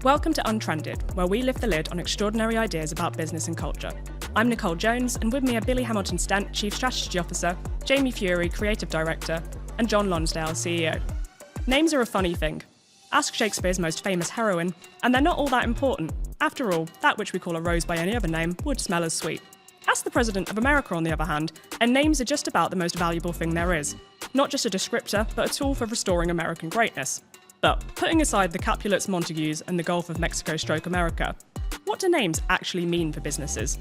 Welcome to UnTrended, where we lift the lid on extraordinary ideas about business and culture. I'm Nicole Jones, and with me are Billy Hamilton-Stent, Chief Strategy Officer, Jamie Fewery, Creative Director, and Jon Lonsdale, CEO. Names are a funny thing. Ask Shakespeare's most famous heroine, and they're not all that important. After all, that which we call a rose by any other name would smell as sweet. Ask the President of America, on the other hand, and names are just about the most valuable thing there is. Not just a descriptor, but a tool for restoring American greatness. But putting aside the Capulets, Montagues, and the Gulf of Mexico/America, what do names actually mean for businesses?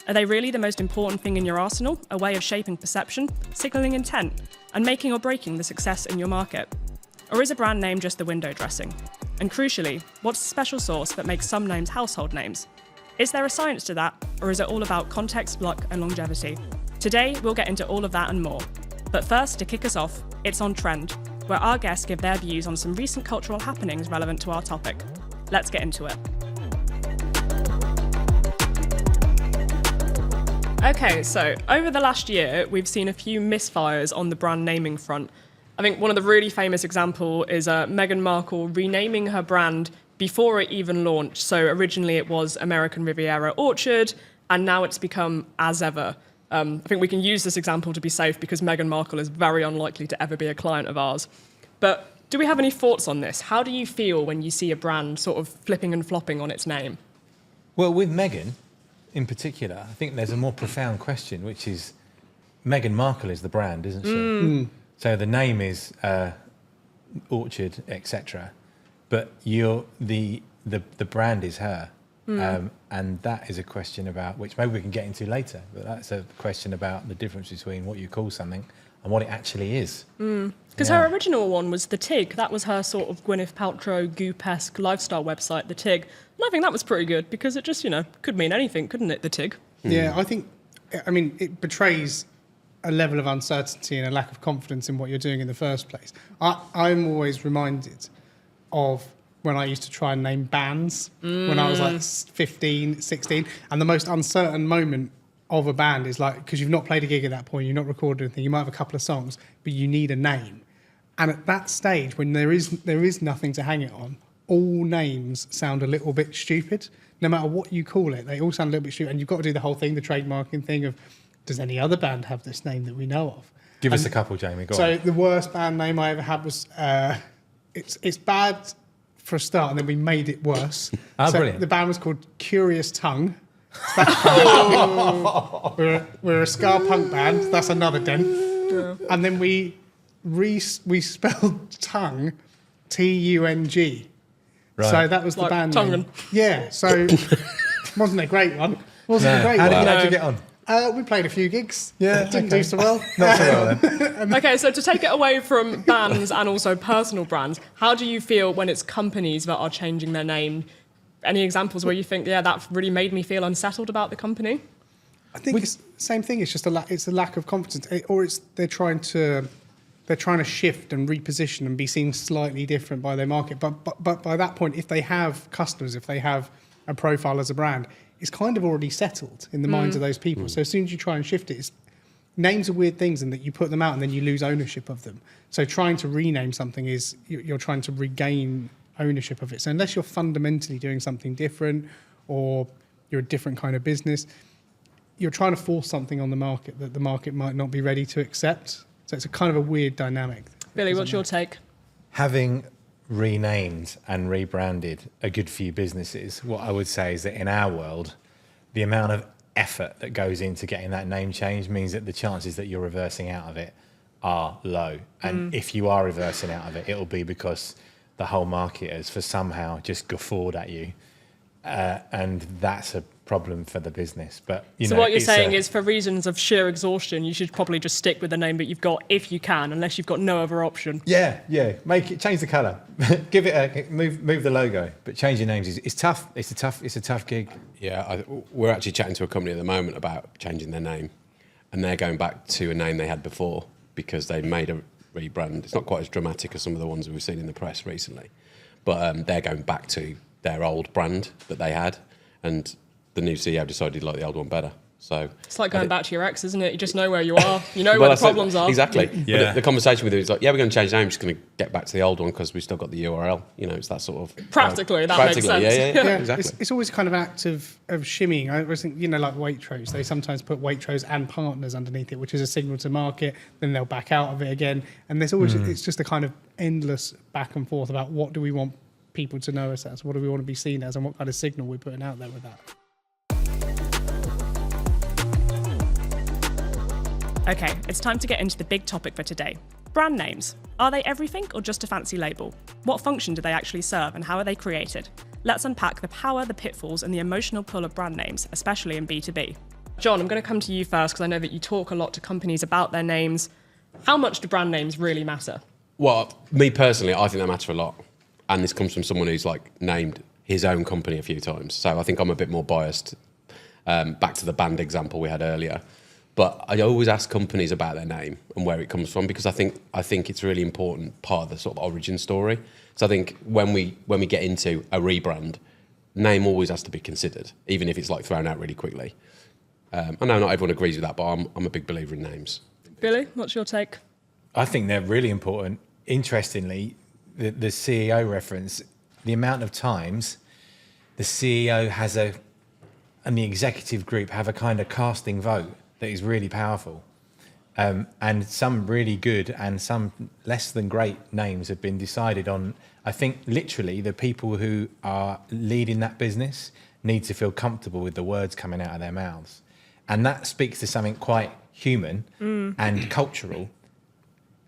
Are they really the most important thing in your arsenal, a way of shaping perception, signalling intent, and making or breaking the success in your market? Or is a brand name just the window dressing? And crucially, what's the special sauce that makes some names household names? Is there a science to that, or is it all about context, luck, and longevity? Today, we'll get into all of that and more. But first, to kick us off, it's On Trend, where our guests give their views on some recent cultural happenings relevant to our topic. Let's get into it. Okay, so over the last year, we've seen a few misfires on the brand naming front. I think one of the really famous examples is Meghan Markle renaming her brand before it even launched. So originally it was American Riviera Orchard, and now it's become As Ever. I think we can use this example to be safe because Meghan Markle is very unlikely to ever be a client of ours. But do we have any thoughts on this? How do you feel when you see a brand sort of flipping and flopping on its name? Well, with Meghan in particular, I think there's a more profound question, which is Meghan Markle is the brand, isn't she? So the name is Orchard, etc. But the brand is her. And that is a question about, which maybe we can get into later, but that's a question about the difference between what you call something and what it actually is. Because her original one was The Tig. That was her sort of Gwyneth Paltrow goop-esque lifestyle website, The Tig. And I think that was pretty good because it just, could mean anything, couldn't it, The Tig? Yeah, I mean, it betrays a level of uncertainty and a lack of confidence in what you're doing in the first place. I'm always reminded of when I used to try and name bands when I was like 15, 16. And the most uncertain moment of a band is like, because you've not played a gig at that point, you've not recorded anything, you might have a couple of songs, but you need a name. And at that stage, when there is nothing to hang it on, all names sound a little bit stupid. No matter what you call it, they all sound a little bit stupid. And you've got to do the whole thing, the trademarking thing of, does any other band have this name that we know of? Give us a couple, Jamie. Go on. So the worst band name I ever had was, it's bad for a start, and then we made it worse. Oh, so brilliant. The band was called Curious Tongue. We're a ska punk band. That's another dent. Yeah. And then we spelled tongue, T-U-N-G. Right. So that was the like band tongue name. Yeah, so wasn't a great one. How did you get on? We played a few gigs. Yeah, didn't do so well. Not so well then. Okay, so to take it away from bands and also personal brands, how do you feel when it's companies that are changing their name? Any examples where you think, yeah, that really made me feel unsettled about the company? I think it's the same thing. It's just it's a lack of confidence, or they're trying to shift and reposition and be seen slightly different by their market. But by that point, if they have customers, if they have a profile as a brand, it's kind of already settled in the minds of those people. So as soon as you try and shift it, names are weird things, and that you put them out and then you lose ownership of them. So trying to rename something is you're trying to regain ownership of it. So unless you're fundamentally doing something different or you're a different kind of business, you're trying to force something on the market that the market might not be ready to accept. So it's a kind of a weird dynamic. Billy, what's your take? Having renamed and rebranded a good few businesses, what I would say is that in our world, the amount of effort that goes into getting that name changed means that the chances that you're reversing out of it are low. And if you are reversing out of it, it'll be because the whole market has for somehow just guffawed at you. And that's a problem for the business. But so what you're saying is, for reasons of sheer exhaustion, you should probably just stick with the name that you've got if you can, unless you've got no other option. Yeah. Change the colour, give it move the logo, but changing names is tough. It's a tough gig. Yeah, we're actually chatting to a company at the moment about changing their name, and they're going back to a name they had before because they made a rebrand. It's not quite as dramatic as some of the ones we've seen in the press recently, but they're going back to their old brand that they had, and the new CEO decided he liked the old one better. So it's like going back to your ex, isn't it? You just know where you are. You know where the problems are. Exactly. Yeah. But the conversation with him is like, yeah, we're going to change the name. I'm just going to get back to the old one because we've still got the URL. You know, it's that sort of... Practically, that makes sense. Yeah, exactly. It's always kind of an act of shimmying. I always think, like Waitrose, they sometimes put Waitrose and partners underneath it, which is a signal to market. Then they'll back out of it again. And there's always, it's just a kind of endless back and forth about what do we want people to know us as, what do we want to be seen as, and what kind of signal we're putting out there with that. Okay, it's time to get into the big topic for today. Brand names. Are they everything or just a fancy label? What function do they actually serve and how are they created? Let's unpack the power, the pitfalls, and the emotional pull of brand names, especially in B2B. Jon, I'm going to come to you first because I know that you talk a lot to companies about their names. How much do brand names really matter? Well, me personally, I think they matter a lot. And this comes from someone who's like named his own company a few times. So I think I'm a bit more biased. Back to the band example we had earlier. But I always ask companies about their name and where it comes from because I think it's a really important part of the sort of origin story. So I think when we get into a rebrand, name always has to be considered, even if it's like thrown out really quickly. I know not everyone agrees with that, but I'm a big believer in names. Billy, what's your take? I think they're really important. Interestingly, the CEO reference, the amount of times the CEO and the executive group have a kind of casting vote that is really powerful. And some really good and some less than great names have been decided on. I think literally the people who are leading that business need to feel comfortable with the words coming out of their mouths. And that speaks to something quite human and cultural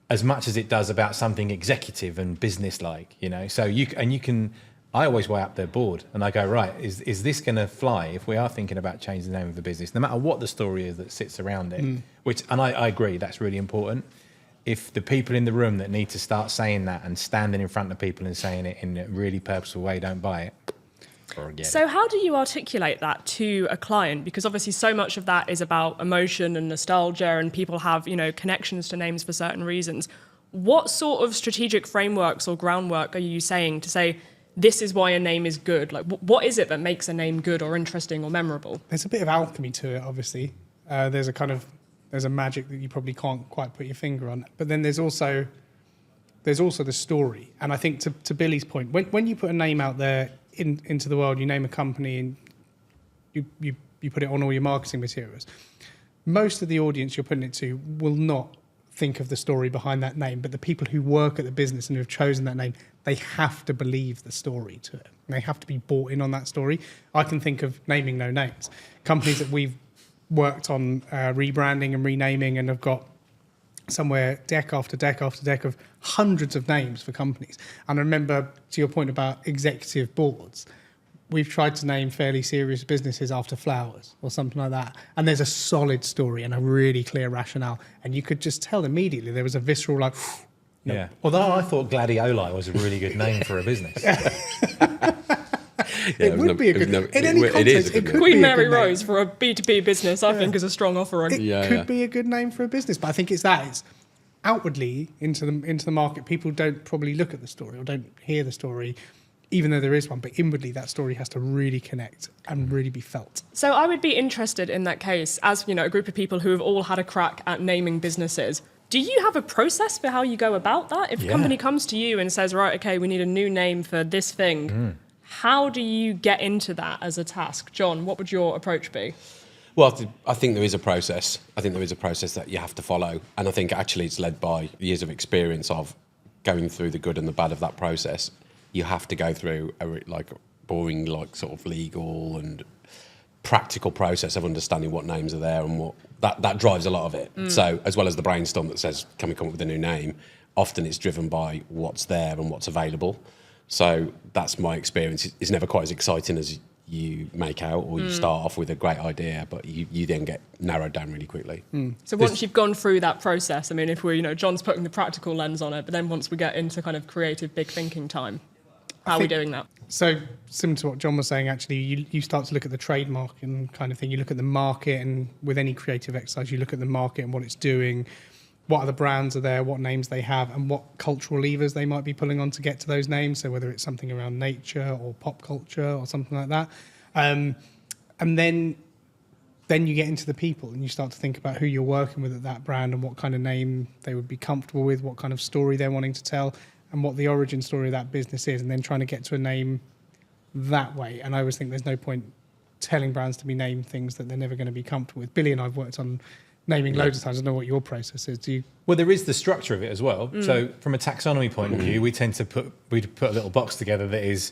as much as it does about something executive and business-like, So you can, I always weigh up the board and I go, right, is this going to fly if we are thinking about changing the name of the business, no matter what the story is that sits around it, and I agree, that's really important. If the people in the room that need to start saying that and standing in front of people and saying it in a really purposeful way don't buy it, forget So it. how do you articulate that to a client? Because obviously so much of that is about emotion and nostalgia and people have, connections to names for certain reasons. What sort of strategic frameworks or groundwork are you saying to say, this is why a name is good? Like, what is it that makes a name good or interesting or memorable? There's a bit of alchemy to it, obviously. There's a magic that you probably can't quite put your finger on. But then there's also the story. And I think to Billy's point, when you put a name out there into the world, you name a company and you put it on all your marketing materials, most of the audience you're putting it to will not think of the story behind that name, but the people who work at the business and who have chosen that name, they have to believe the story to it. They have to be bought in on that story. I can think of naming no names. Companies that we've worked on rebranding and renaming and have got somewhere deck after deck after deck of hundreds of names for companies. And I remember, to your point about executive boards, we've tried to name fairly serious businesses after flowers or something like that. And there's a solid story and a really clear rationale. And you could just tell immediately there was a visceral like, no. Yeah. Although I thought Gladioli was a really good name for a business. It would be a good name. In any context, it could Queen be Mary a good name. Rose for a B2B business, I think, is a strong offering. It could be a good name for a business, but I think it's outwardly into the market. People don't probably look at the story or don't hear the story, even though there is one. But inwardly, that story has to really connect and really be felt. So I would be interested in that case, as a group of people who have all had a crack at naming businesses. Do you have a process for how you go about that? If a company comes to you and says, right, okay, we need a new name for this thing, how do you get into that as a task? Jon, what would your approach be? Well, I think there is a process. I think there is a process that you have to follow. And I think actually it's led by years of experience of going through the good and the bad of that process. You have to go through a boring, sort of legal and practical process of understanding what names are there and what that drives a lot of it. So as well as the brainstorm that says, can we come up with a new name? Often it's driven by what's there and what's available. So that's my experience. It's never quite as exciting as you make out, or you start off with a great idea, but you then get narrowed down really quickly. So once you've gone through that process, I mean, if Jon's putting the practical lens on it, but then once we get into kind of creative, big thinking time, how are we doing that? So similar to what Jon was saying, actually, you start to look at the trademark and kind of thing. You look at the market, and with any creative exercise, you look at the market and what it's doing, what other brands are there, what names they have, and what cultural levers they might be pulling on to get to those names. So whether it's something around nature or pop culture or something like that. And then then you get into the people and you start to think about who you're working with at that brand and what kind of name they would be comfortable with, what kind of story they're wanting to tell, and what the origin story of that business is, and then trying to get to a name that way. And I always think there's no point telling brands to be named things that they're never going to be comfortable with. Billy and I've worked on naming loads of times. I don't know what your process is. Do you? Well, there is the structure of it as well. So from a taxonomy point of view, we tend to put a little box together that is,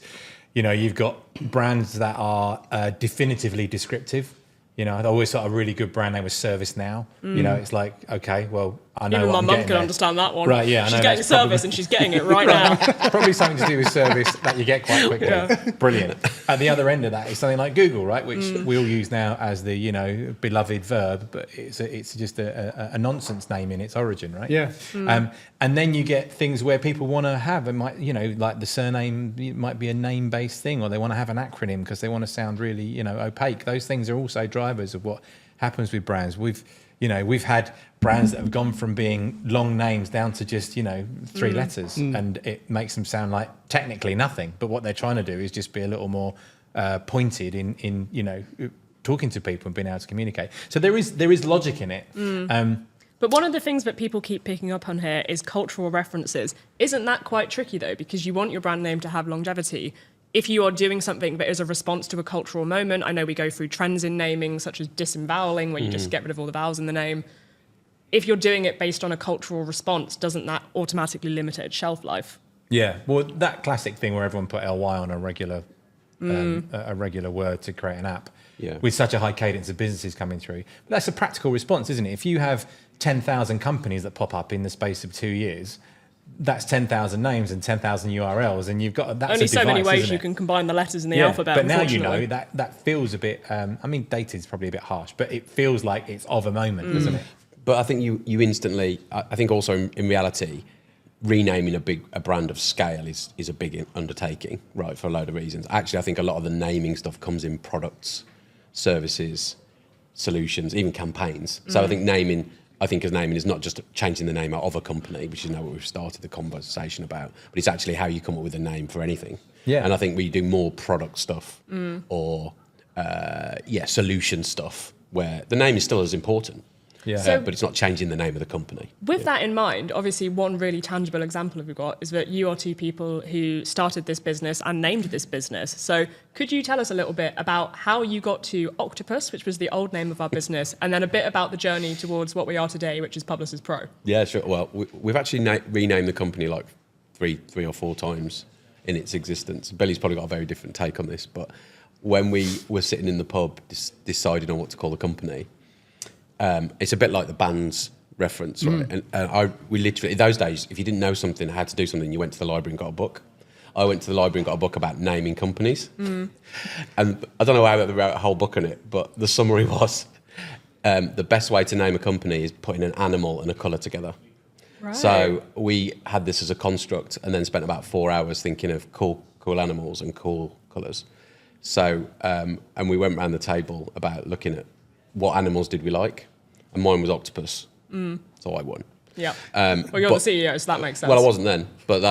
you've got brands that are definitively descriptive. I always thought a really good brand name was ServiceNow. It's like, okay, well, I know Even what my I'm mum getting can there. understand that one. Right, yeah, I She's know getting that's service and she's getting it right now. Probably something to do with service that you get quite quickly. Yeah. Brilliant. At the other end of that is something like Google, right, which we all use now as the beloved verb, but it's just a nonsense name in its origin, right? Yeah. And then you get things where people want to have like the surname might be a name-based thing, or they want to have an acronym because they want to sound really opaque. Those things are also drivers of what happens with brands. We've had brands that have gone from being long names down to just 3 letters, and it makes them sound like technically nothing. But what they're trying to do is just be a little more pointed in talking to people and being able to communicate. So there is logic in it. But one of the things that people keep picking up on here is cultural references. Isn't that quite tricky though? Because you want your brand name to have longevity. If you are doing something that is a response to a cultural moment, I know we go through trends in naming, such as disemvoweling, where you just get rid of all the vowels in the name. If you're doing it based on a cultural response, doesn't that automatically limit its shelf life? Yeah, well, that classic thing where everyone put ly on a regular word to create an app, with such a high cadence of businesses coming through. But that's a practical response, isn't it? If you have 10,000 companies that pop up in the space of 2 years, that's 10,000 names and 10,000 URLs, and you've got that's only a device, so many ways isn't you it? can combine the letters in the alphabet. But now that feels a bit. Dated is probably a bit harsh, but it feels like it's of a moment, doesn't it? But I think you instantly. I think also in reality, renaming a brand of scale is a big undertaking, right? For a load of reasons. Actually, I think a lot of the naming stuff comes in products, services, solutions, even campaigns. So I think naming is not just changing the name of a company, which is what we've started the conversation about, but it's actually how you come up with a name for anything. Yeah. And I think we do more product stuff or solution stuff where the name is still as important. Yeah. But it's not changing the name of the company. With that in mind, obviously one really tangible example we've got is that you are 2 people who started this business and named this business. So could you tell us a little bit about how you got to Octopus, which was the old name of our business, and then a bit about the journey towards what we are today, which is Publicis Pro? Yeah, sure. Well, we've actually renamed the company like three or four times in its existence. Billy's probably got a very different take on this, but when we were sitting in the pub deciding on what to call the company, it's a bit like the band's reference, right? And we literally, in those days, if you didn't know something, had to do something, you went to the library and got a book. I went to the library and got a book about naming companies. And I don't know how they wrote a whole book on it, but the summary was, the best way to name a company is putting an animal and a colour together. Right. So we had this as a construct and then spent about 4 hours thinking of cool animals and cool colours. So, and we went around the table about looking at what animals did we like, and mine was Octopus, so I won. Yeah. Well, you're the CEO, so that makes sense. Well, I wasn't then, but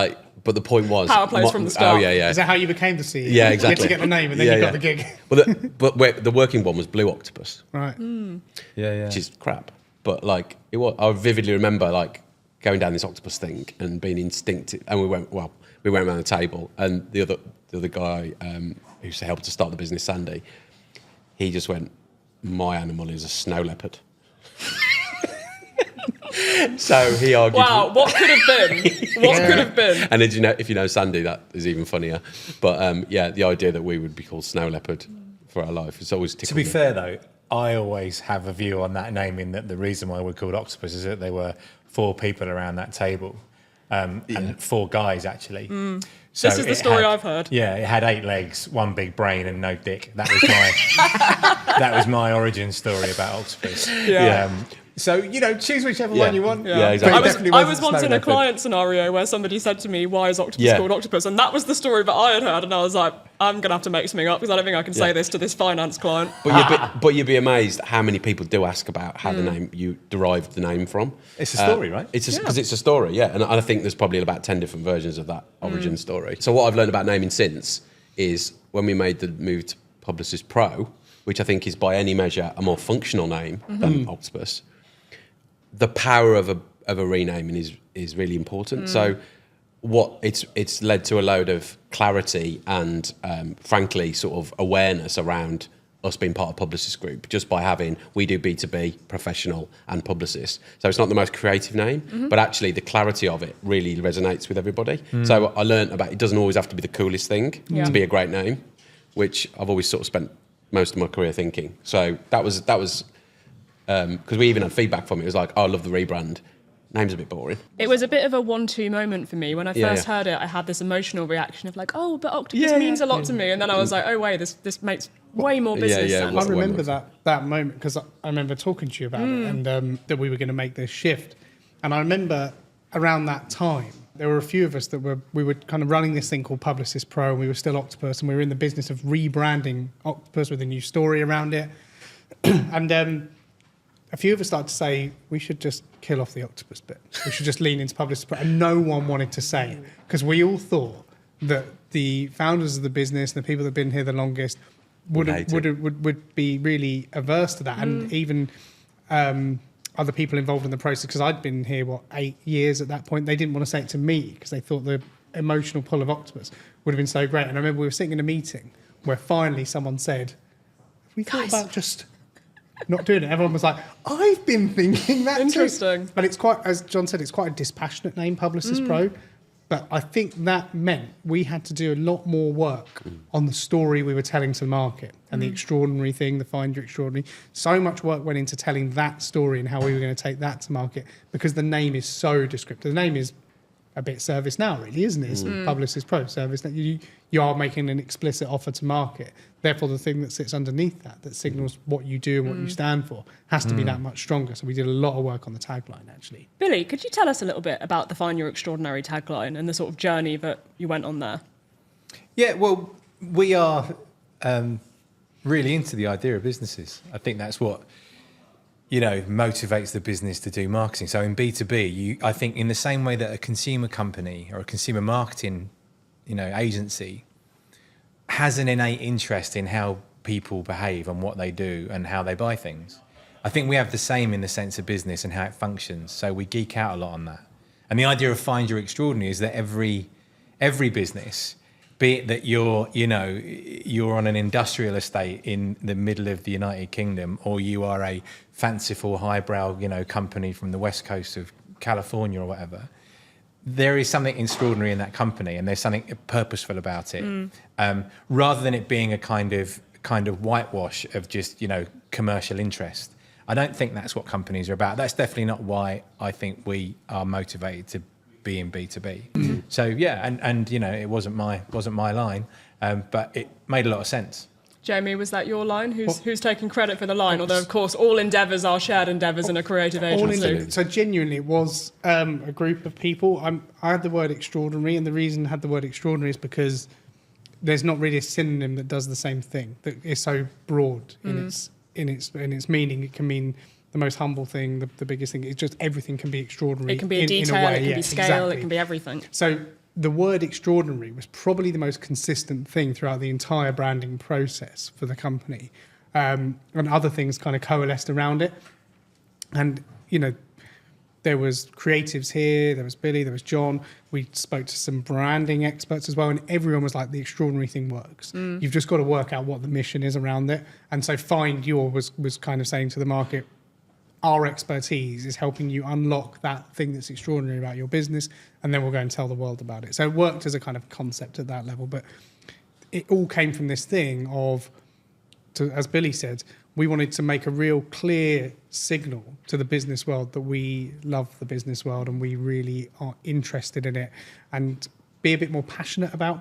the point was power plays from the start. Oh yeah. Is that how you became the CEO? Yeah, exactly. You had to get the name, and then you got the gig. Well, the working one was Blue Octopus, right? Yeah. Which is crap, but like it was. I vividly remember like going down this Octopus thing and being instinctive, and we went around the table, and the other guy who helped to start the business, Sandy, he just went, "My animal is a snow leopard." So he argued. Wow, what could have been? What could have been? And if you know Sandy, that is even funnier. But the idea that we would be called snow leopard for our life is always tickled. To be fair though, I always have a view on that naming that the reason why we're called Octopus is that there were 4 people around that table, and 4 guys actually. So this is the story I've heard. Yeah, it had 8 legs, 1 big brain, and no dick. That was my origin story about Octopus. Yeah. So choose whichever one you want. Yeah, exactly. I was once in a client scenario where somebody said to me, "Why is Octopus called Octopus?" And that was the story that I had heard, and I was like, "I'm gonna have to make something up because I don't think I can say this to this finance client." But you'd be amazed how many people do ask about how the name you derived the name from. It's a story, right? Because it's a story, yeah. And I think there's probably about 10 different versions of that origin story. So what I've learned about naming since is when we made the move to Publicis Pro, which I think is by any measure a more functional name than Octopus, the power of a renaming is really important. So what it's led to a load of clarity and frankly sort of awareness around us being part of Publicis Group just by having, we do B2B, professional and Publicis. So it's not the most creative name, but actually the clarity of it really resonates with everybody. So I learned about it doesn't always have to be the coolest thing to be a great name, which I've always sort of spent most of my career thinking. So that was because we even had feedback from it. It was like, oh, I love the rebrand. Name's a bit boring. It was a bit of a 1-2 moment for me. When I first heard it, I had this emotional reaction of like, oh, but Octopus means a lot to me. And then I was like, oh, wait, this makes way more business sense. I remember that moment because I remember talking to you about it and that we were going to make this shift. And I remember around that time, there were a few of us that we were kind of running this thing called Publicis Pro, and we were still Octopus, and we were in the business of rebranding Octopus with a new story around it. And a few of us started to say, we should just kill off the Octopus bit. We should just lean into Publicis Pro. And no one wanted to say it because we all thought that the founders of the business and the people that have been here the longest would be really averse to that. And even other people involved in the process, because I'd been here, 8 years at that point, they didn't want to say it to me because they thought the emotional pull of Octopus would have been so great. And I remember we were sitting in a meeting where finally someone said, we thought about just not doing it. Everyone was like, I've been thinking that Interesting. too. But it's quite, as John said, it's quite a dispassionate name, Publicis Pro. But I think that meant we had to do a lot more work on the story we were telling to the market and the extraordinary thing, the Find Your Extraordinary. So much work went into telling that story and how we were going to take that to market because the name is so descriptive. The name is a bit ServiceNow, really, isn't it? It's Publicis Pro, ServiceNow. You are making an explicit offer to market. Therefore, the thing that sits underneath that signals what you do and what you stand for, has to be that much stronger. So we did a lot of work on the tagline, actually. Billy, could you tell us a little bit about the Find Your Extraordinary tagline and the sort of journey that you went on there? Yeah, well, we are really into the idea of businesses. I think that's what motivates the business to do marketing. So in B2B, I think in the same way that a consumer company or a consumer marketing, agency has an innate interest in how people behave and what they do and how they buy things. I think we have the same in the sense of business and how it functions. So we geek out a lot on that. And the idea of Find Your Extraordinary is that every business, be it that you're on an industrial estate in the middle of the United Kingdom, or you are a fanciful highbrow, company from the west coast of California or whatever, there is something extraordinary in that company, and there's something purposeful about it, rather than it being a kind of whitewash of just commercial interest. I don't think that's what companies are about. That's definitely not why I think we are motivated to be in B2B. So yeah, and it wasn't my line, but it made a lot of sense. Jamie, was that your line? Who's taking credit for the line? Although, of course, all endeavours are shared endeavours in a creative agency. So genuinely, it was a group of people. I had the word extraordinary, and the reason I had the word extraordinary is because there's not really a synonym that does the same thing, that is so broad in its meaning. It can mean the most humble thing, the biggest thing. It's just everything can be extraordinary. It can be a detail, in a way. it can be scale, exactly. It can be everything. So the word extraordinary was probably the most consistent thing throughout the entire branding process for the company. And other things kind of coalesced around it. And, there was creatives here, there was Billy, there was John. We spoke to some branding experts as well, and everyone was like, the extraordinary thing works. You've just got to work out what the mission is around it. And so Find Your was kind of saying to the market, our expertise is helping you unlock that thing that's extraordinary about your business, and then we'll go and tell the world about it. So it worked as a kind of concept at that level, but it all came from this thing of, as Billy said, we wanted to make a real clear signal to the business world that we love the business world and we really are interested in it, and be a bit more passionate about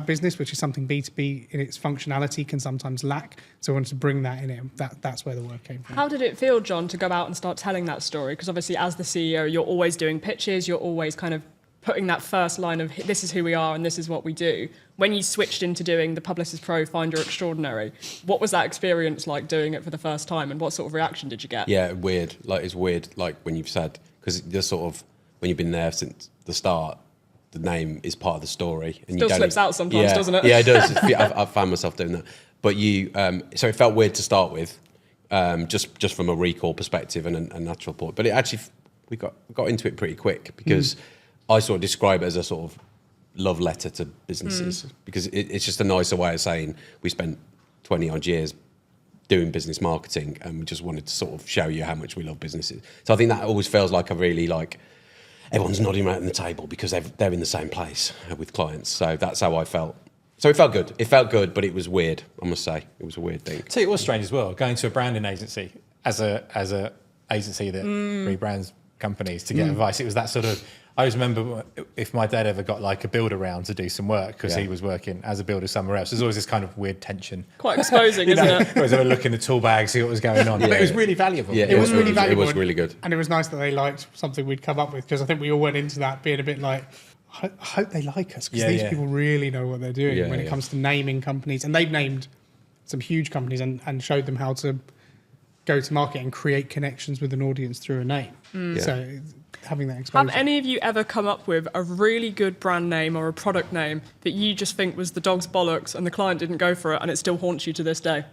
business, which is something B2B in its functionality can sometimes lack. So I wanted to bring that in it. That's where the work came from. How did it feel, John, to go out and start telling that story? Because obviously as the CEO, you're always doing pitches, you're always kind of putting that first line of this is who we are and this is what we do. When you switched into doing the Publicis Pro Find Your Extraordinary, what was that experience like doing it for the first time, and what sort of reaction did you get? Yeah, weird. It's weird, when you've said, because just sort of, when you've been there since the start, the name is part of the story. And Still slips out sometimes, doesn't it? Yeah, it does. I've found myself doing that. But so it felt weird to start with, just from a recall perspective and a natural point. But it actually, we got into it pretty quick because I sort of describe it as a sort of love letter to businesses because it's just a nicer way of saying we spent 20 odd years doing business marketing and we just wanted to sort of show you how much we love businesses. So I think that always feels like a really everyone's nodding around the table because they're in the same place with clients. So that's how I felt. So it felt good. It felt good, but it was weird, I must say. It was a weird thing. See, it was strange as well, going to a branding agency as a agency that rebrands companies to get advice. It was that sort of, I always remember if my dad ever got like a builder around to do some work because he was working as a builder somewhere else, there's always this kind of weird tension. Quite exposing, isn't it? Always have a look in the tool bag, see what was going on. But it was really valuable. Yeah, It was really valuable. It was really good. And it was nice that they liked something we'd come up with because I think we all went into that being a bit like, I hope they like us because these people really know what they're doing when it comes to naming companies. And they've named some huge companies and showed them how to go to market and create connections with an audience through a name. So having that exposure. Have any of you ever come up with a really good brand name or a product name that you just think was the dog's bollocks and the client didn't go for it and it still haunts you to this day?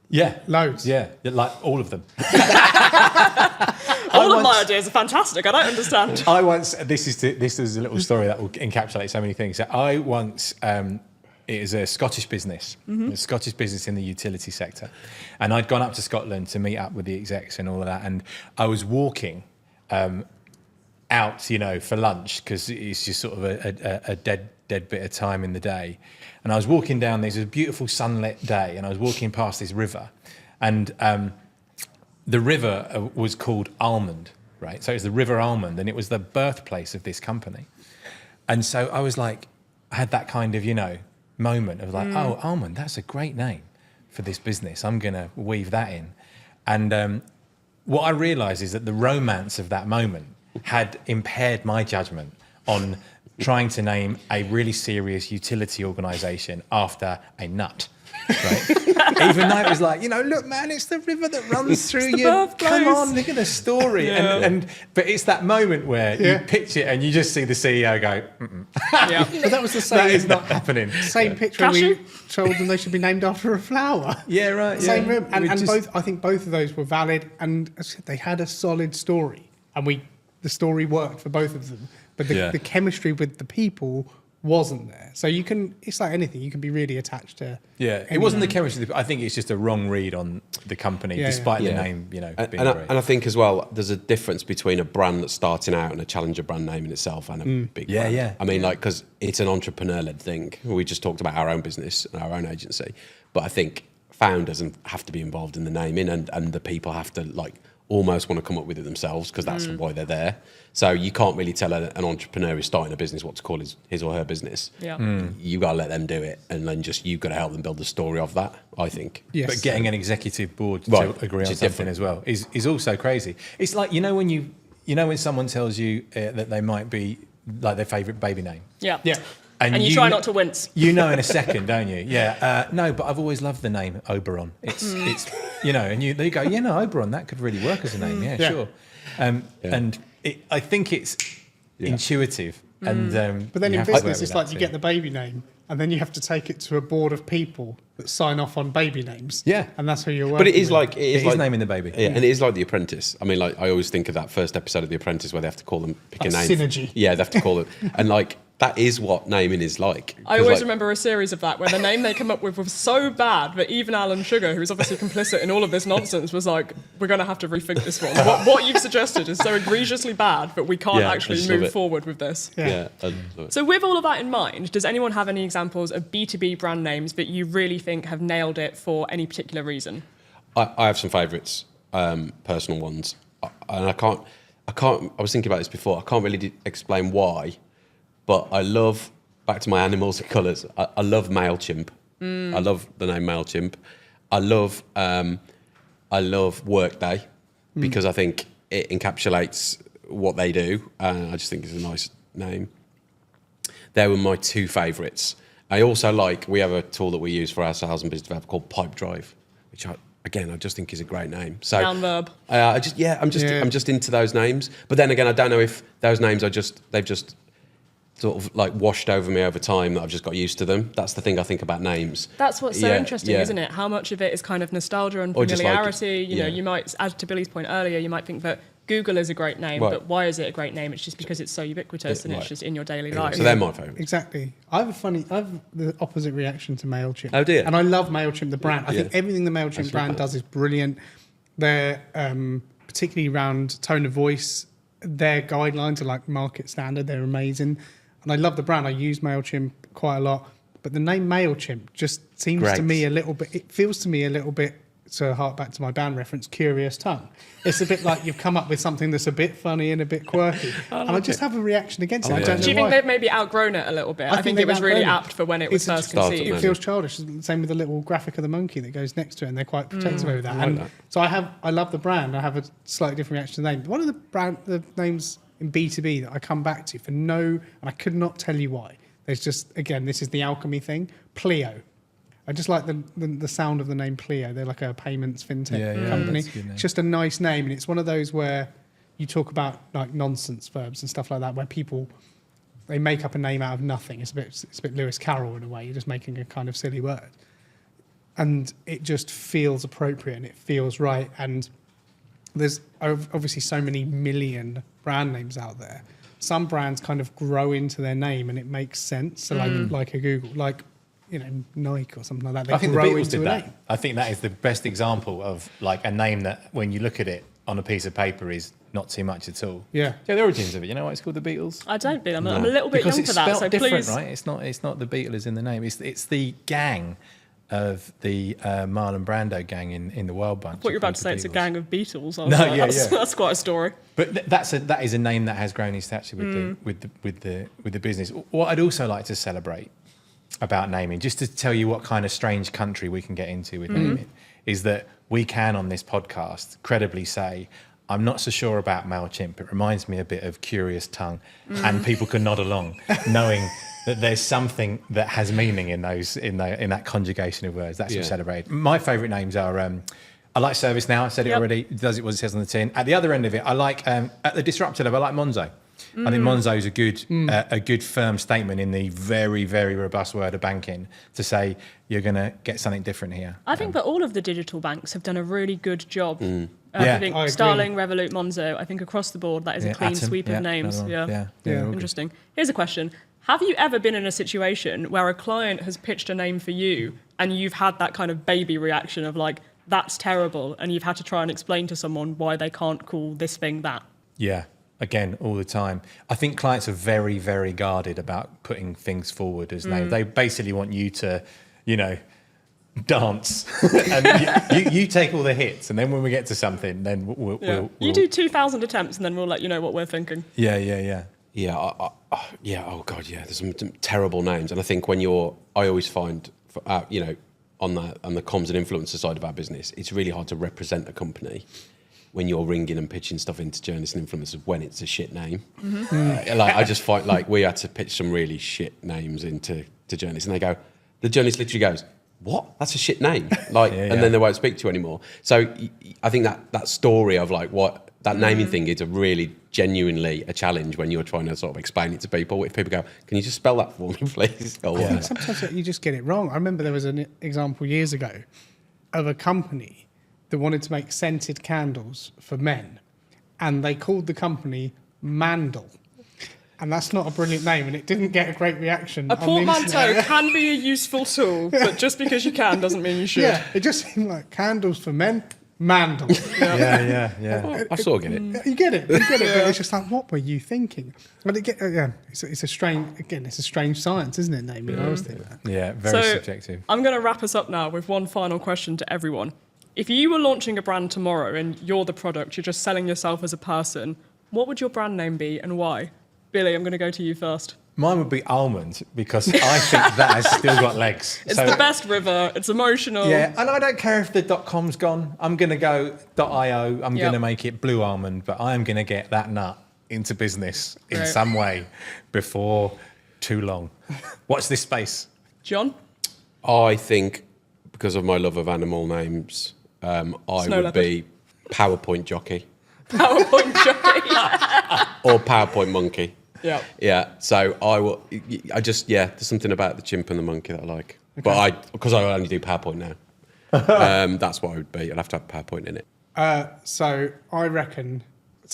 Yeah. Loads. Yeah, like all of them. All of my ideas are fantastic. I don't understand. I once, this is a little story that will encapsulate so many things. So I once, it is a Scottish business, a Scottish business in the utility sector. And I'd gone up to Scotland to meet up with the execs and all of that. And I was walking out, for lunch, because it's just sort of a dead bit of time in the day. And I was walking down, there's a beautiful sunlit day, and I was walking past this river. And the river was called Almond, right? So it was the River Almond, and it was the birthplace of this company. And so I was like, I had that kind of, moment of like, oh, Almond, that's a great name for this business. I'm going to weave that in. And what I realised is that the romance of that moment had impaired my judgment on trying to name a really serious utility organisation after a nut. Right? Even though it was like, look, man, it's the river that runs through you. Come on, look at the story. Yeah. But it's that moment where you picture it and you just see the CEO go, Yeah. But that was the same. that is not happening. Same picture when we told them they should be named after a flower. Yeah, right. Same yeah. room. And both, I think both of those were valid. And as I said, they had a solid story. And the story worked for both of them. But the chemistry with the people wasn't there. So it's like anything, you can be really attached to. Yeah, it wasn't the chemistry. I think it's just a wrong read on the company, despite the name, being great. And I think as well, there's a difference between a brand that's starting out and a challenger brand name in itself and a big brand. Yeah. I mean, because it's an entrepreneur-led thing. We just talked about our own business and our own agency. But I think founders have to be involved in the naming and the people have to almost want to come up with it themselves because that's why they're there. So you can't really tell an entrepreneur who's starting a business what to call his or her business. Yeah. You got to let them do it, and then you've got to help them build the story of that, I think. Yes. But getting an executive board to agree on something different as well is also crazy. It's like when someone tells you that they might be like their favourite baby name. Yeah. Yeah. And you try not to wince. You know in a second, don't you? Yeah. No, but I've always loved the name Oberon. It's and they go, Oberon, that could really work as a name. Yeah. Sure. And I think it's intuitive. And But then in business, it's like you get the baby name and then you have to take it to a board of people that sign off on baby names. Yeah. And that's who you're working But it is with. like it is naming the baby. Yeah, and it is like The Apprentice. I mean, I always think of that first episode of The Apprentice where they have to call them, pick a name. Synergy. Yeah, they have to call it. And that is what naming is like. I always remember a series of that where the name they come up with was so bad that even Alan Sugar, who was obviously complicit in all of this nonsense, was like, we're going to have to rethink this one. What you've suggested is so egregiously bad that we can't actually move forward with this. Yeah. So with all of that in mind, does anyone have any examples of B2B brand names that you really think have nailed it for any particular reason? I have some favourites, personal ones. And I was thinking about this before, I can't really explain why, but I love, back to my animals and colours, I love MailChimp. I love the name MailChimp. I love Workday because I think it encapsulates what they do. I just think it's a nice name. They were my two favourites. I also we have a tool that we use for our sales and business development called Pipedrive, which I just think is a great name. So Noun verb. I'm just into those names. But then again, I don't know if those names are they've just sort of like washed over me over time that I've just got used to them. That's the thing I think about names. That's what's so interesting, isn't it? How much of it is kind of nostalgia and Or just like- familiarity. You know, you might, as to Billy's point earlier, you might think that Google is a great name, Right. but why is it a great name? It's just because it's so ubiquitous and it's right. just in your daily Yeah, life. so they're my favourites. Exactly. I have the opposite reaction to MailChimp. Oh, dear. And I love MailChimp, the brand. I think everything the MailChimp brand does is brilliant. They're particularly around tone of voice. Their guidelines are like market standard. They're amazing. And I love the brand. I use MailChimp quite a lot. But the name MailChimp just seems to me a little bit, it feels to me a little bit, to hark back to my band reference, curious tongue. It's a bit like you've come up with something that's a bit funny and a bit quirky. And I just have a reaction against it. I don't know Do you think why. they've maybe outgrown it a little bit? I think it they've was really outgrown apt for when it was first startup, conceived. It maybe. feels childish. Same with the little graphic of the monkey that goes next to it, and they're quite protective over that. like And that. so I love the brand. I have a slightly different reaction to the name. One of the names in B2B that I come back to for and I could not tell you why. There's just, again, this is the alchemy thing. Pleo. I just like the sound of the name Pleo. They're like a payments fintech company. that's a good name. It's just a nice name, and it's one of those where you talk about like nonsense verbs and stuff like that, where people they make up a name out of nothing. It's a bit Lewis Carroll in a way. You're just making a kind of silly word, and it just feels appropriate and it feels right. And there's obviously so many million brand names out there. Some brands kind of grow into their name and it makes sense. So like a Google, like Nike or something like that. They I think the grow Beatles into did a that. name. I think that is the best example of like a name that when you look at it on a piece of paper is not too much at all. Yeah. So the origins of it, you know why it's called the Beatles? I don't think I'm a little bit Because young it's for that, spelt so different, please. right? It's not the Beatles in the name. It's the gang of the Marlon Brando gang in the World Bunch. What you're about to say, it's a gang of Beatles. I was No, like, yeah, that's, yeah. that's quite a story. But that is a name that has grown in stature with the business. What I'd also like to celebrate about naming, just to tell you what kind of strange country we can get into with naming, is that we can on this podcast credibly say, I'm not so sure about MailChimp. It reminds me a bit of Curious Tongue, and people can nod along, knowing that there's something that has meaning in that conjugation of words. That's what we celebrate. My favourite names are. I like ServiceNow. I said it already. It does what it says on the tin. At the other end of it, I like at the disruptor level, I like Monzo. I think Monzo is a good firm statement in the very, very robust world of banking to say you're going to get something different here. I think that all of the digital banks have done a really good job. Yeah. I think I agree. Starling, Revolut, Monzo, I think across the board, that is a clean Atom, sweep of names. another one. All good. Interesting. Here's a question. Have you ever been in a situation where a client has pitched a name for you and you've had that kind of baby reaction of like, that's terrible, and you've had to try and explain to someone why they can't call this thing that? Yeah, again, all the time. I think clients are very, very guarded about putting things forward as names. They basically want you to, dance, and you take all the hits, and then when we get to something, then we'll You do 2,000 attempts, and then we'll let you know what we're thinking. Yeah. Yeah, oh God, yeah. There's some terrible names, and I think I always find, on the comms and influencer side of our business, it's really hard to represent a company when you're ringing and pitching stuff into journalists and influencers when it's a shit name. I just find like we had to pitch some really shit names into journalists, and the journalist literally goes, "What? That's a shit name!" And then they won't speak to you anymore. So I think that story of like what. That naming thing is a really genuinely a challenge when you're trying to sort of explain it to people. If people go, "Can you just spell that for me, please?" Sometimes you just get it wrong. I remember there was an example years ago of a company that wanted to make scented candles for men, and they called the company Mandel. And that's not a brilliant name, and it didn't get a great reaction. A portmanteau can be a useful tool, but just because you can doesn't mean you should. Yeah, it just seemed like candles for men, Mandel. Yeah. I sort of get it. You get it, but it's just like, what were you thinking? But it's a strange science, isn't it, naming? I always think that. Yeah, very So, subjective. I'm going to wrap us up now with one final question to everyone. If you were launching a brand tomorrow and you're the product, you're just selling yourself as a person, what would your brand name be and why? Billy, I'm going to go to you first. Mine would be Almond because I think that has still got legs. It's the best river. It's emotional. Yeah, and I don't care if the .com's gone. I'm going to go .io. I'm going to make it Blue Almond, but I am going to get that nut into business in some way before too long. Watch this space. John? I think because of my love of animal names, I would Leopard. be PowerPoint jockey PowerPoint jockey. or PowerPoint monkey. Yeah. Yeah. So there's something about the chimp and the monkey that I like. Okay. But because I only do PowerPoint now, that's what I would be. I'd have to have PowerPoint in it. So I reckon,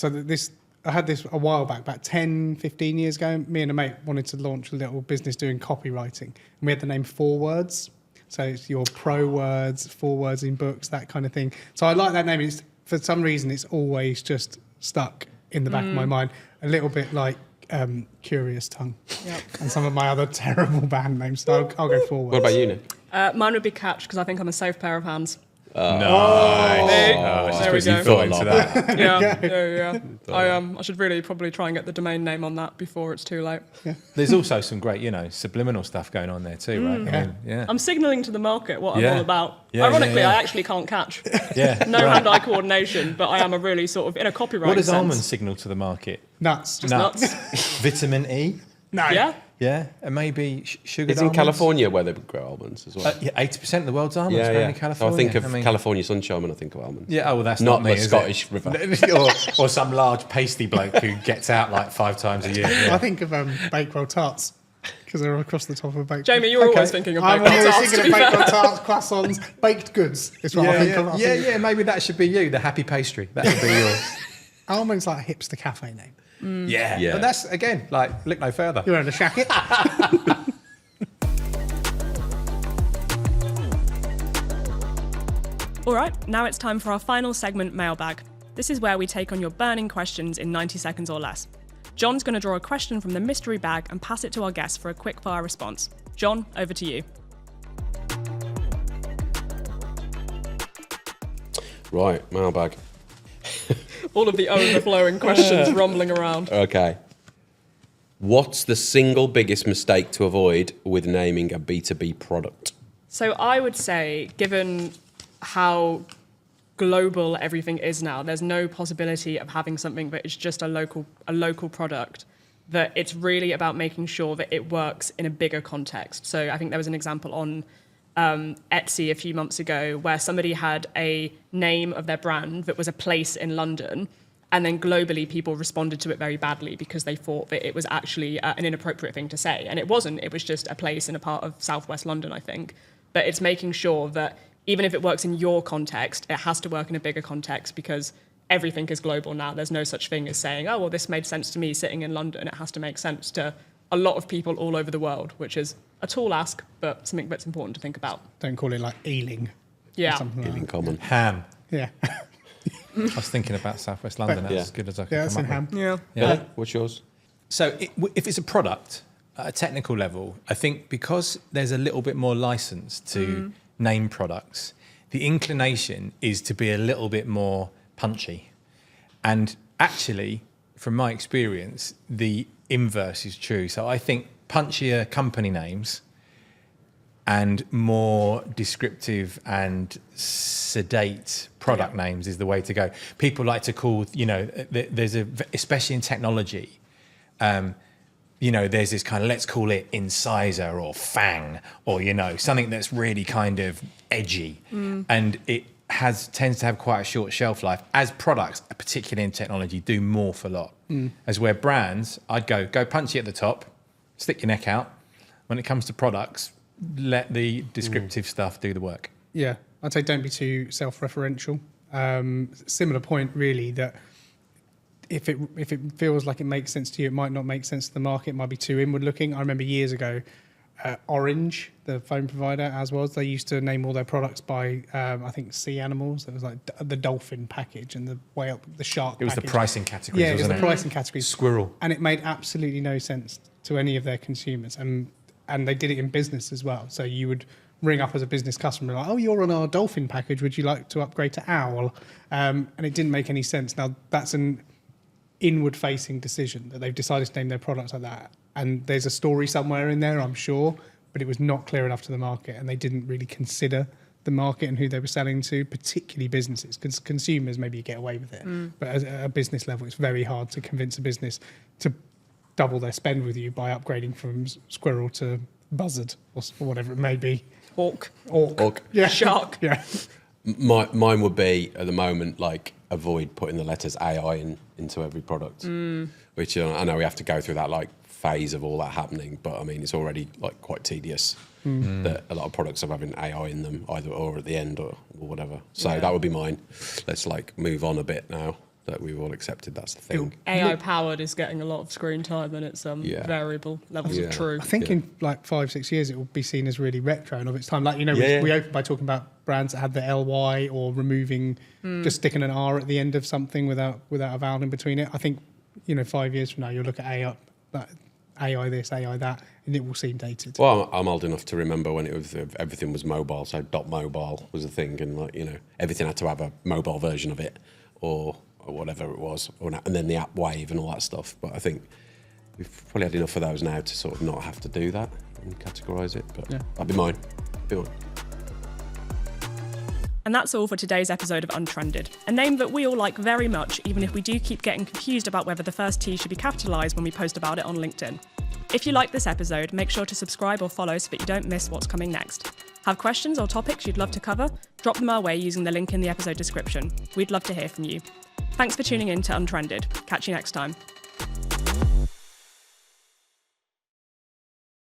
I had this a while back, about 10, 15 years ago. Me and a mate wanted to launch a little business doing copywriting. And we had the name 4 Words. So it's your pro words, 4 words in books, that kind of thing. So I like that name. For some reason, it's always just stuck in the back of my mind. A little bit like Curious Tongue and some of my other terrible band names. So I'll go 4 Words. What about you, Nick? Mine would be Catch, because I think I'm a safe pair of hands. Nice. There we go. Thought into that. Yeah. I should really probably try and get the domain name on that before it's too late. Yeah. There's also some great, subliminal stuff going on there too, right? I mean, I'm signalling to the market what I'm Yeah. all about. Yeah, Ironically, yeah. I actually can't catch. Yeah. No right. hand-eye coordination, but I am a really sort of, in a copyright What does sense. Almond signal to the market? Nuts. Just nuts. Vitamin E? No. Yeah? Yeah, and maybe sugar. It's in California where they grow almonds as well. 80% of the world's almonds grown in California. I think of California sunshine when I think of almonds. Yeah, well, that's not not me, the is Scottish it? river. or some large pasty bloke who gets out like 5 times a year. I think of Bakewell tarts because they're across the top of a Bakewell. Jamie, you're always thinking of I'm Bakewell always tarts, thinking to of be Bakewell fair. tarts, croissants, baked goods. Is what I think of. Yeah, maybe that should be you, the happy pastry. That would be your... Almond's like a hipster cafe name. Yeah. But that's, again, like, look no further. You're in a shacket. All right, now it's time for our final segment, Mailbag. This is where we take on your burning questions in 90 seconds or less. John's going to draw a question from the mystery bag and pass it to our guests for a quick-fire response. John, over to you. Right, mailbag. All of the overflowing questions rumbling around. Okay. What's the single biggest mistake to avoid with naming a B2B product? So I would say, given how global everything is now, there's no possibility of having something that is just a local product, that it's really about making sure that it works in a bigger context. So I think there was an example on Etsy a few months ago where somebody had a name of their brand that was a place in London, and then globally people responded to it very badly because they thought that it was actually an inappropriate thing to say. And it wasn't, it was just a place in a part of southwest London, I think. But it's making sure that even if it works in your context, it has to work in a bigger context, because everything is global now. There's no such thing as saying, oh, well, this made sense to me sitting in London. It has to make sense to a lot of people all over the world, which is a tall ask, but something that's important to think about. Don't call it like Ealing. Yeah. Or something like In that. common. Ham. Yeah. I was thinking about Southwest London. That's Yeah. as good as I could Yeah, that's come in up with. Ham. Yeah. Yeah. What's yours? So if it's a product at a technical level, I think because there's a little bit more license to name products, the inclination is to be a little bit more punchy. And actually, from my experience, the inverse is true. So I think punchier company names and more descriptive and sedate product names is the way to go. People like to call, there's especially in technology, there's this kind of, let's call it incisor or fang, or, something that's really kind of edgy. And it tends to have quite a short shelf life, as products, particularly in technology, do morph a lot. As where brands, I'd go punchy at the top, stick your neck out. When it comes to products, let the descriptive stuff do the work. Yeah, I'd say don't be too self-referential. Similar point, really, that if it feels like it makes sense to you, it might not make sense to the market. It might be too inward-looking. I remember years ago, Orange, the phone provider, they used to name all their products by, I think, sea animals. It was like the dolphin package and the whale, the shark. It was package. the pricing categories, Yeah, it was wasn't the pricing categories. Squirrel. And it made absolutely no sense to any of their consumers. And they did it in business as well. So you would ring up as a business customer, like, oh, you're on our dolphin package. Would you like to upgrade to owl? And it didn't make any sense. Now, that's an inward-facing decision that they've decided to name their products like that. And there's a story somewhere in there, I'm sure, but it was not clear enough to the market, and they didn't really consider the market and who they were selling to, particularly businesses. Because consumers, maybe you get away with it. But at a business level, it's very hard to convince a business to double their spend with you by upgrading from squirrel to buzzard or whatever it may be. Hawk. Orc. Orc. Yeah. Shark. Yeah. Mine would be at the moment like avoid putting the letters AI into every product, which I know we have to go through that like phase of all that happening, but I mean it's already like quite tedious that a lot of products are having AI in them either or at the end or whatever. So that would be mine. Let's like move on a bit now that we've all accepted that's the thing. AI powered is getting a lot of screen time and it's variable levels of truth. I think in like 5-6 years it will be seen as really retro and of its time. Like, you know, we opened by talking about brands that had the LY or removing, just sticking an R at the end of something without a vowel in between it. I think, you know, 5 years from now you'll look at AI this, AI that, and it will seem dated. Well, I'm old enough to remember when everything was mobile, so .mobile was a thing, and like, you know, everything had to have a mobile version of it or whatever it was, and then the app Wave and all that stuff. But I think we've probably had enough of those now to sort of not have to do that and categorise it. But that'd be mine. And that's all for today's episode of UnTrended, a name that we all like very much, even if we do keep getting confused about whether the first T should be capitalised when we post about it on LinkedIn. If you like this episode, make sure to subscribe or follow so that you don't miss what's coming next. Have questions or topics you'd love to cover? Drop them our way using the link in the episode description. We'd love to hear from you. Thanks for tuning in to UnTrended. Catch you next time.